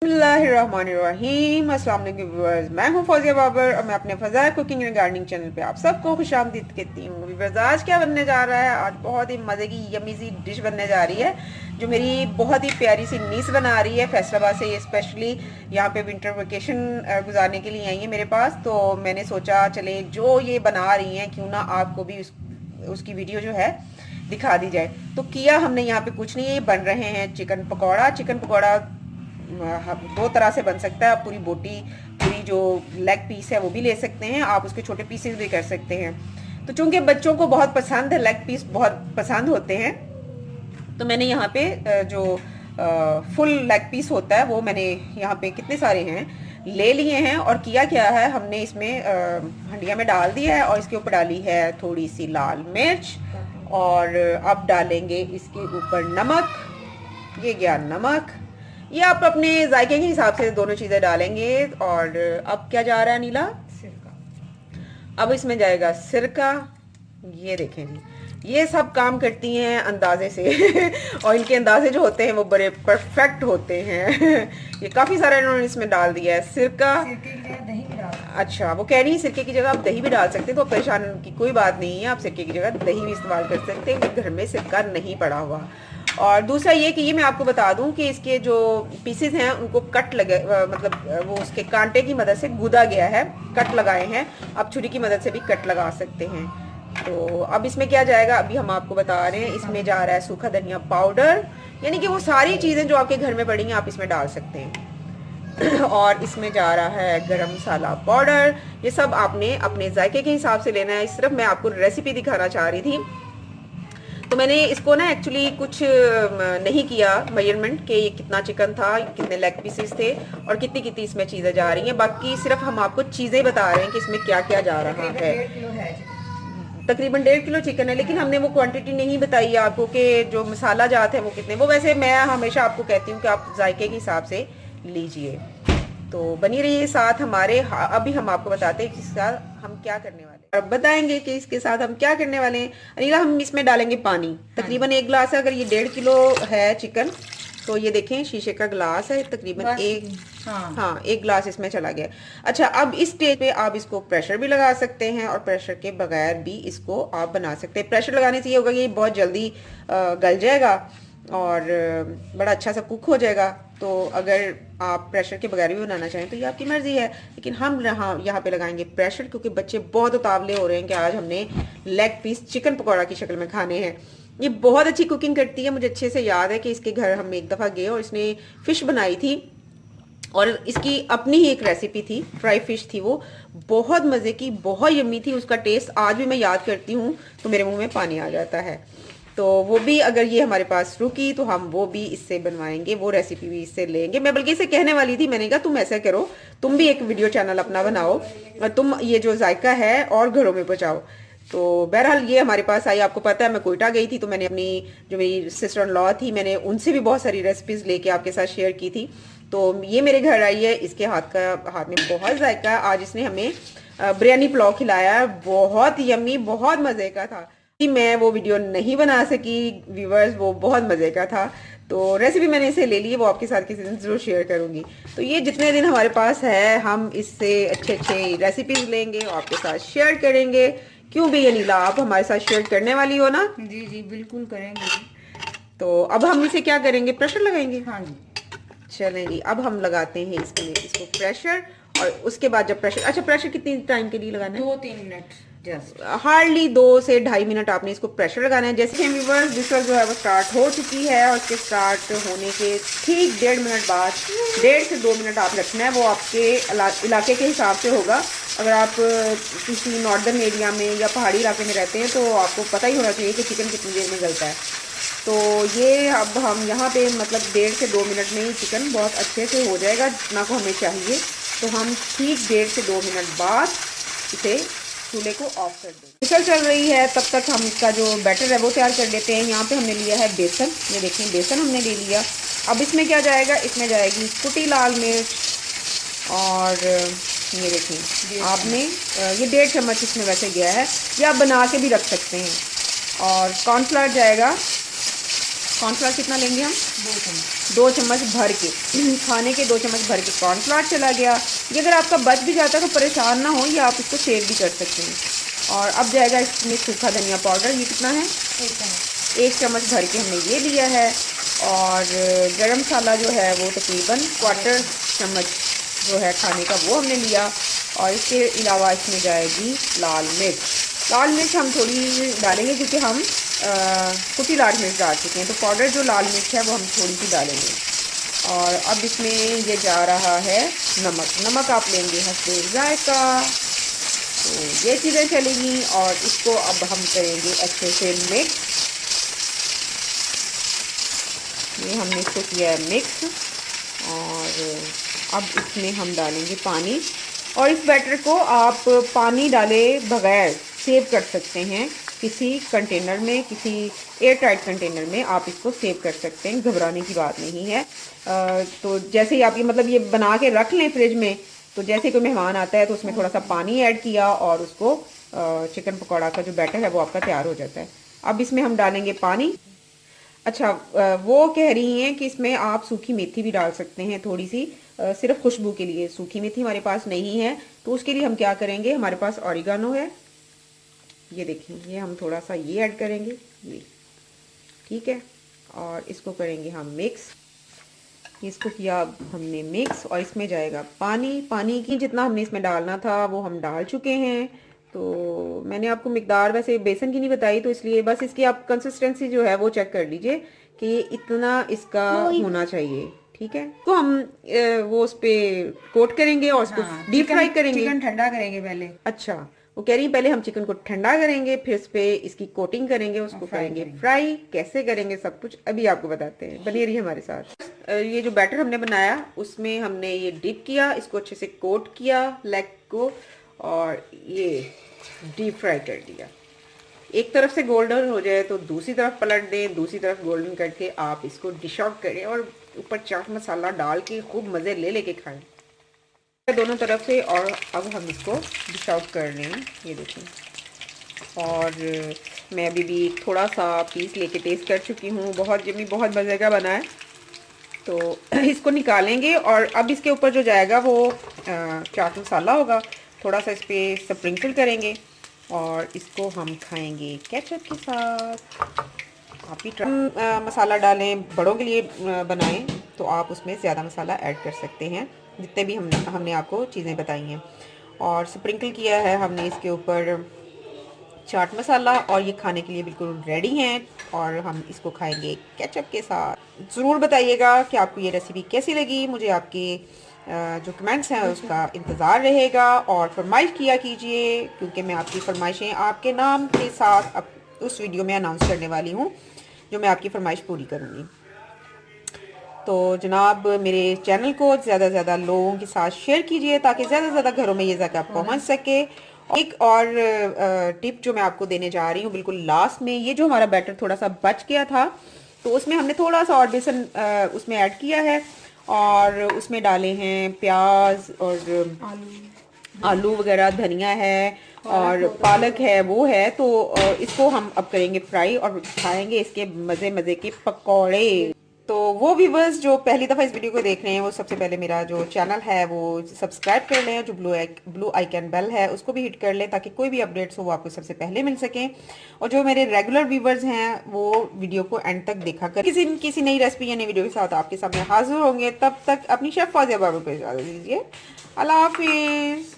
बिस्मिल्लाहिर्रहमानिर्रहीम। अस्सलाम वालेकुम व्यूअर्स, मैं हूं फौजिया बाबर और मैं अपने फज़ाइल कुकिंग एंड गार्डनिंग चैनल पे आप सबको खुशामदीद कहती हूँ। व्यूअर्स, आज क्या बनने जा रहा है? आज बहुत ही मज़े की यमी सी डिश बनने जा रही है जो मेरी बहुत ही प्यारी सी नीस बना रही है। फैसलाबाद से ये स्पेशली यहाँ पे विंटर वेकेशन गुजारने के लिए आई है मेरे पास। तो मैंने सोचा चले जो ये बना रही हैं क्यों ना आपको भी उसकी वीडियो जो है दिखा दी जाए। तो किया हमने यहाँ पे कुछ नहीं है, बन रहे हैं चिकन पकौड़ा। चिकन पकौड़ा दो तरह से बन सकता है। आप पूरी बोटी, पूरी जो लेग पीस है वो भी ले सकते हैं, आप उसके छोटे पीसेस भी कर सकते हैं। तो चूंकि बच्चों को बहुत पसंद है, लेग पीस बहुत पसंद होते हैं, तो मैंने यहाँ पे जो फुल लेग पीस होता है वो मैंने यहाँ पे कितने सारे हैं ले लिए हैं। और किया क्या है, हमने इसमें हंडिया में डाल दिया है और इसके ऊपर डाली है थोड़ी सी लाल मिर्च और अब डालेंगे इसके ऊपर नमक। ये गया नमक, ये आप अपने जायके के हिसाब से दोनों चीजें डालेंगे। और अब क्या जा रहा है नीला? सिरका। अब इसमें जाएगा सिरका। ये देखें जी, ये सब काम करती हैं अंदाजे से और इनके अंदाजे जो होते हैं वो बड़े परफेक्ट होते हैं ये काफी सारा इन्होंने इसमें डाल दिया है सिरका। दही भी डाल। अच्छा, वो कह रही है सिरके की जगह आप दही भी डाल सकते हैं, तो परेशान की कोई बात नहीं है, आप सिरके की जगह दही भी इस्तेमाल कर सकते हैं, घर में सिरका नहीं पड़ा हुआ। और दूसरा ये कि ये मैं आपको बता दूं कि इसके जो पीसेस हैं उनको कट लगे, मतलब वो उसके कांटे की मदद से गुदा गया है, कट लगाए हैं। आप छुरी की मदद से भी कट लगा सकते हैं। तो अब इसमें क्या जाएगा, अभी हम आपको बता रहे हैं। इसमें जा रहा है सूखा धनिया पाउडर, यानी कि वो सारी चीजें जो आपके घर में पड़ी हैं आप इसमें डाल सकते हैं और इसमें जा रहा है गरम मसाला पाउडर। ये सब आपने अपने जायके के हिसाब से लेना है। सिर्फ मैं आपको रेसिपी दिखाना चाह रही थी, तो मैंने इसको ना एक्चुअली कुछ नहीं किया मेजरमेंट कि ये कितना चिकन था, कितने लेग पीसेस थे और कितनी कितनी इसमें चीज़ें जा रही हैं। बाकी सिर्फ हम आपको चीज़ें बता रहे हैं कि इसमें क्या क्या जा रहा है। तकरीबन 1.5 किलो चिकन है, लेकिन हमने वो क्वांटिटी नहीं बताई है आपको कि जो मसाला जात है वो कितने। वो वैसे मैं हमेशा आपको कहती हूँ कि आप जायके के हिसाब से लीजिए। तो बनी रहिए साथ हमारे। अभी हम आपको बताते हैं कि इसके साथ हम क्या करने वाले हैं। अब बताएंगे कि इसके साथ हम क्या करने वाले हैं। अनिला, हम इसमें डालेंगे पानी, तकरीबन 1 गिलास है। अगर ये 1.5 किलो है चिकन तो ये देखें शीशे का गिलास है, तकरीबन हाँ 1 गिलास इसमें चला गया। अच्छा, अब इस स्टेज पे आप इसको प्रेशर भी लगा सकते हैं और प्रेशर के बगैर भी इसको आप बना सकते हैं। प्रेशर लगाने से ये होगा कि ये बहुत जल्दी गल जाएगा और बड़ा अच्छा सा कुक हो जाएगा। तो अगर आप प्रेशर के बगैर भी बनाना चाहें तो ये आपकी मर्जी है, लेकिन हम यहाँ पे लगाएंगे प्रेशर, क्योंकि बच्चे बहुत उतावले हो रहे हैं कि आज हमने लेग पीस चिकन पकौड़ा की शक्ल में खाने हैं। ये बहुत अच्छी कुकिंग करती है, मुझे अच्छे से याद है कि इसके घर हम एक दफ़ा गए और इसने फ़िश बनाई थी और इसकी अपनी ही एक रेसिपी थी, फ्राई फिश थी, वो बहुत मज़े की, बहुत यम्मी थी। उसका टेस्ट आज भी मैं याद करती हूँ तो मेरे मुंह में पानी आ जाता है। तो वो भी अगर ये हमारे पास रुकी तो हम वो भी इससे बनवाएंगे, वो रेसिपी भी इससे लेंगे। मैं बल्कि इसे कहने वाली थी, मैंने कहा तुम ऐसा करो, तुम भी एक वीडियो चैनल अपना बनाओ और तुम ये जो जायका है और घरों में पहुँचाओ। तो बहरहाल ये हमारे पास आई। आपको पता है मैं कोयटा गई थी तो मैंने अपनी जो मेरी सिस्टर इन लॉ थी, मैंने उनसे भी बहुत सारी रेसिपीज लेके आपके साथ शेयर की थी। तो ये मेरे घर आई है, इसके हाथ में बहुत जायका है। आज इसने हमें बिरयानी पुलाव खिलाया, बहुत यम्मी, बहुत मज़े का था। मैं वो वीडियो नहीं बना सकी व्यूवर्स, वो बहुत मज़े का था। तो रेसिपी मैंने इसे ले ली, वो आपके साथ किसी दिन जरूर शेयर करूंगी। तो ये जितने दिन हमारे पास है हम इससे अच्छे अच्छे रेसिपीज लेंगे और आपके साथ शेयर करेंगे। क्यों भी अनिला, आप हमारे साथ शेयर करने वाली हो ना? जी जी बिल्कुल करेंगे। तो अब हम इसे क्या करेंगे, प्रेशर लगाएंगे। हाँ जी, चलें जी, अब हम लगाते हैं इसको प्रेशर। और उसके बाद जब प्रेशर, अच्छा प्रेशर कितनी टाइम के लिए लगाना है? 2-3 मिनट जस्ट, हार्डली 2 से 2.5 मिनट आपने इसको प्रेशर लगाना है। जैसे व्यूअर्स विसल जो है वो स्टार्ट हो चुकी है और इसके स्टार्ट होने के ठीक 1.5 मिनट बाद 1.5 से 2 मिनट आप रखना है। वो आपके इलाके के हिसाब से होगा। अगर आप किसी नॉर्दर्न एरिया में या पहाड़ी इलाके में रहते हैं तो आपको पता ही होना चाहिए कि चिकन कितनी देर में गलता है। तो ये अब हम यहाँ पे मतलब 1.5 से 2 मिनट में ही चिकन बहुत अच्छे से हो जाएगा जितना को हमें चाहिए। तो हम ठीक 1.5 से 2 मिनट बाद इसे चूल्हे को ऑफ कर देंगे। विसल चल रही है, तब तक हम इसका जो बैटर है वो तैयार कर लेते हैं। यहाँ पे हमने लिया है बेसन, ये देखें बेसन हमने ले लिया। अब इसमें क्या जाएगा, इसमें जाएगी कुटी लाल मिर्च और ये देखें आपने ये 1.5 चम्मच इसमें वैसे गया है, या आप बना के भी रख सकते हैं। और कॉर्नफ्लावर जाएगा कॉर्नफ्लावर कितना लेंगे हम? 2 चम्मच 2 चम्मच भर के खाने के 2 चम्मच भर के कॉर्नफ्लावर चला गया। ये अगर आपका बच भी जाता है तो परेशान ना हो, ये आप इसको सेव भी कर सकते हैं। और अब जाएगा इसमें सूखा धनिया पाउडर, ये कितना है? 1 चम्मच भर के हमने ये लिया है। और गरम मसाला जो है वो तकरीबन 1/4 चम्मच जो है खाने का वो हमने लिया। और इसके अलावा इसमें जाएगी लाल मिर्च। लाल मिर्च हम थोड़ी डालेंगे क्योंकि हम कुटी लाल मिर्च डाल चुके हैं, तो पाउडर जो लाल मिर्च है वो हम थोड़ी सी डालेंगे। और अब इसमें ये जा रहा है नमक। नमक आप लेंगे हस्बे जायका। तो ये चीज़ें चलेंगी और इसको अब हम करेंगे अच्छे से मिक्स। ये हमने इसको किया है मिक्स और अब इसमें हम डालेंगे पानी। और इस बैटर को आप पानी डाले बगैर सेव कर सकते हैं किसी कंटेनर में, किसी एयर टाइट कंटेनर में आप इसको सेव कर सकते हैं, घबराने की बात नहीं है। तो जैसे ही आप ये मतलब ये बना के रख लें फ्रिज में, तो जैसे कोई मेहमान आता है तो उसमें थोड़ा सा पानी ऐड किया और उसको चिकन पकौड़ा का जो बैटर है वो आपका तैयार हो जाता है। अब इसमें हम डालेंगे पानी। अच्छा, वो कह रही हैं कि इसमें आप सूखी मेथी भी डाल सकते हैं थोड़ी सी, सिर्फ खुशबू के लिए। सूखी मेथी हमारे पास नहीं है तो उसके लिए हम क्या करेंगे, हमारे पास ऑरिगानो है, ये देखें, ये हम थोड़ा सा ये ऐड करेंगे, ये ठीक है। और इसको करेंगे हम मिक्स। इसको किया हमने मिक्स और इसमें जाएगा पानी। पानी की जितना हमने इसमें डालना था वो हम डाल चुके हैं। तो मैंने आपको मिकदार वैसे बेसन की नहीं बताई, तो इसलिए बस इसकी आप कंसिस्टेंसी जो है वो चेक कर लीजिए कि ये इतना इसका होना चाहिए, ठीक है। तो हम वो उस पे कोट करेंगे और उसको डीप फ्राई करेंगे। चिकन ठंडा करेंगे पहले। अच्छा, वो कह रही है पहले हम चिकन को ठंडा करेंगे, फिर इस पे इसकी कोटिंग करेंगे, उसको करेंगे फ्राई। कैसे करेंगे सब कुछ अभी आपको बताते हैं, बनी रही हमारे साथ। ये जो बैटर हमने बनाया उसमें हमने ये डिप किया, इसको अच्छे से कोट किया लेग को और ये डीप फ्राई कर दिया। एक तरफ से गोल्डन हो जाए तो दूसरी तरफ पलट दें, दूसरी तरफ गोल्डन करके आप इसको डिश आउट करें और ऊपर चाट मसाला डाल के खूब मज़े ले लेके खाएं दोनों तरफ से। और अब हम इसको डिश आउट कर रहे हैं, ये देखें। और मैं अभी भी थोड़ा सा पीस लेके टेस्ट कर चुकी हूँ, बहुत जमी बहुत मज़े का बना है। तो इसको निकालेंगे और अब इसके ऊपर जो जाएगा वो चाट मसाला होगा, थोड़ा सा इस पर स्प्रिंकल करेंगे और इसको हम खाएंगे केचप के साथ। आप भी मसाला डालें, बड़ों के लिए बनाएं तो आप उसमें ज़्यादा मसाला ऐड कर सकते हैं, जितने भी हमने आपको चीज़ें बताई हैं। और स्प्रिंकल किया है हमने इसके ऊपर चाट मसाला और ये खाने के लिए बिल्कुल रेडी हैं और हम इसको खाएंगे केचप के साथ। ज़रूर बताइएगा कि आपको ये रेसिपी कैसी लगी। मुझे आपके जो कमेंट्स हैं उसका इंतज़ार रहेगा और फरमाइश किया कीजिए, क्योंकि मैं आपकी फरमाइशें आपके नाम के साथ अब उस वीडियो में अनाउंस करने वाली हूँ जो मैं आपकी फरमाइश पूरी करूँगी। तो जनाब मेरे चैनल को ज़्यादा से ज़्यादा लोगों के साथ शेयर कीजिए ताकि ज़्यादा से ज़्यादा घरों में ये ज़्यादा पहुँच सके। एक और टिप जो मैं आपको देने जा रही हूँ बिल्कुल लास्ट में, ये जो हमारा बैटर थोड़ा सा बच गया था तो उसमें हमने थोड़ा सा और बेसन उसमें ऐड किया है और उसमें डाले हैं प्याज और आलू वगैरह, धनिया है और पालक है वो है। तो इसको हम अब करेंगे फ्राई और खाएंगे इसके मज़े मज़े के पकौड़े। तो वो व्यूअर्स जो पहली दफ़ा इस वीडियो को देख रहे हैं वो सबसे पहले मेरा जो चैनल है वो सब्सक्राइब कर लें, जो ब्लू आइकन बेल है उसको भी हिट कर लें ताकि कोई भी अपडेट्स हो वो आपको सबसे पहले मिल सकें। और जो मेरे रेगुलर व्यूअर्स हैं वो वीडियो को एंड तक देखा कर। किसी नई रेसिपी या नई वीडियो के साथ आपके सामने हाजिर होंगे, तब तक अपनी शेफ फाजिया बाबू को इजाज़त दीजिए। अल्लाह हाफिज़।